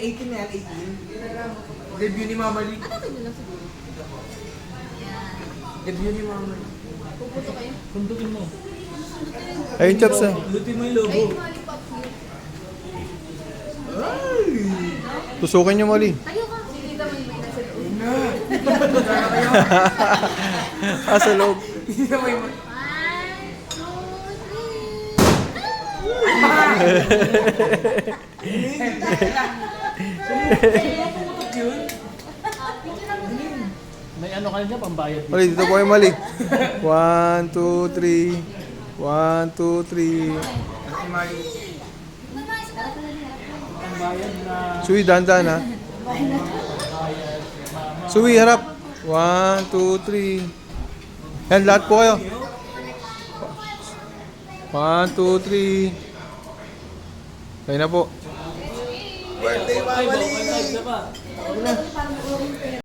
18 na yan, 18. Debut ni Mama Lee. Ano kayo lang siguro? Yan. Debut ni Mama Lee. Puputo kayo? Sundukin mo. Ayun, Chops ah. Lutin mo yung logo. Ay, lollipop yun. Ay! Tusukin niyo, Molly. Tayo ka. Sige ka, may nasa loob. Na! Ah, sa loob. Hindi na may... 1, 2, 3. yun? May ano ka niya, pambayad. Molly, dito po kayo, Molly. 1, 2, 3. 1, 2, 3. Ate Mali. Pambayad na Suwi, dahan-dahan ha. Suwi, harap. 1, 2, 3. Yan, lahat po kayo. 1, 2, 3. Kayo na po. Birthday, Mama Lee! isa pa.